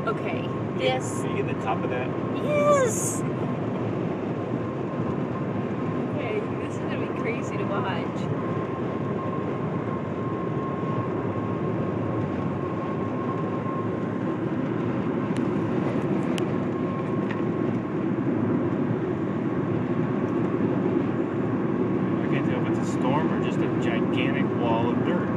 Okay, this. Are you at the top of that? Yes! Okay, this is gonna be crazy to watch. Storm or just a gigantic wall of dirt.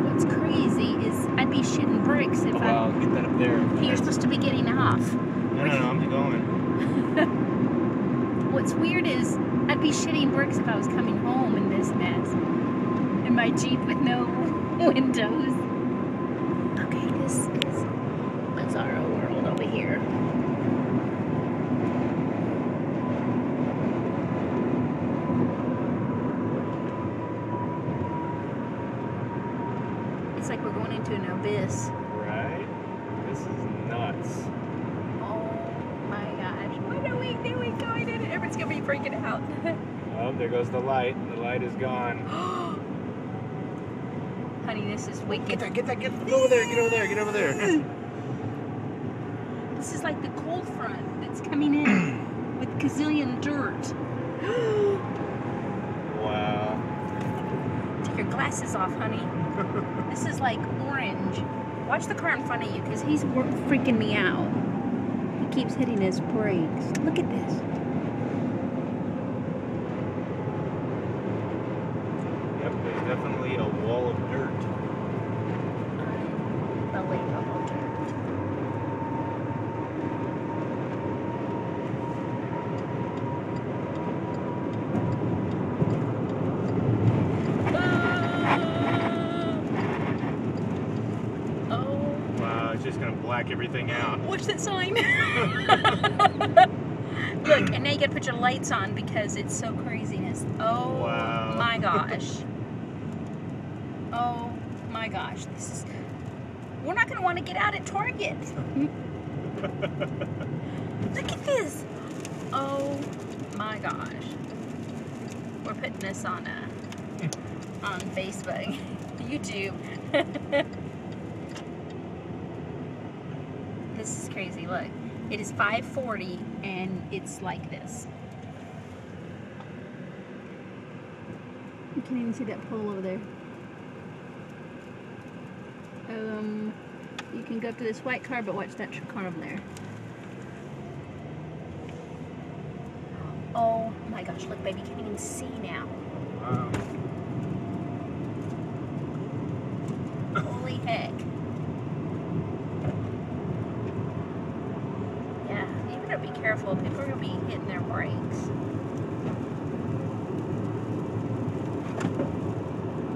What's crazy is I'd be shitting bricks if I'll get that up there. You're supposed to be getting off. No, I'm going. What's weird is I'd be shitting bricks if I was coming home in this mess. In my Jeep with no windows. Okay, this is bizarro world over here. It's like we're going into an abyss. Right? This is nuts. Oh my gosh. What are we doing going in it? Everyone's going to be freaking out. Oh, there goes the light. The light is gone. Honey, this is wicked. Get over there, get over there. This is like the cold front that's coming in with gazillion dirt. Wow. Take your glasses off, honey. This is like orange. Watch the car in front of you because he's freaking me out. He keeps hitting his brakes. Look at this. Yep, there's definitely a wall of dirt. Unbelievable dirt. Just gonna black everything out. Watch that sign. Look, and now you gotta put your lights on because it's so craziness. Oh wow. My gosh. Oh my gosh. This is. We're not gonna want to get out at Target. Look at this. Oh my gosh. We're putting this on Facebook, YouTube. This is crazy. Look, it is 5:40 and it's like this. You can't even see that pole over there. You can go up to this white car, but watch that car over there. Oh my gosh, look, baby, you can't even see now. Wow. Holy heck. Be careful. People are going to be hitting their brakes.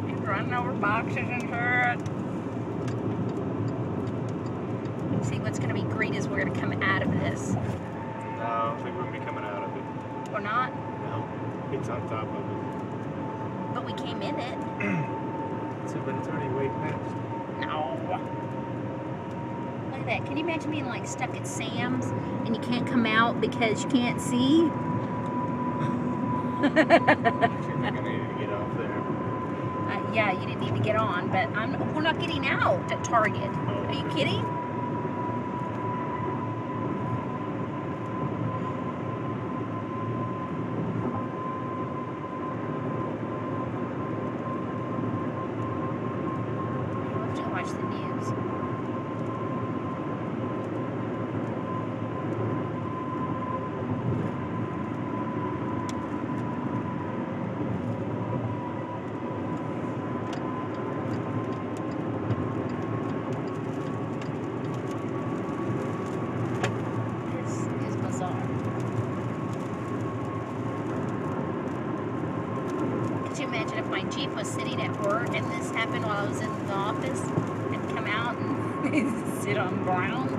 He's running over boxes and shit. See, what's going to be great is we're going to come out of this. No, I don't think we're going to be coming out of it. Or not? No, it's on top of it. But we came in it. But it's already way past. No. Look at that. Can you imagine being like stuck at Sam's and you can't come out because you can't see? You're gonna need to get off there. Yeah, you didn't need to get on, but we're not getting out at Target. Are you kidding? We'll have to watch the news. Could you imagine if my Jeep was sitting at work and this happened while I was in the office and come out and sit on ground?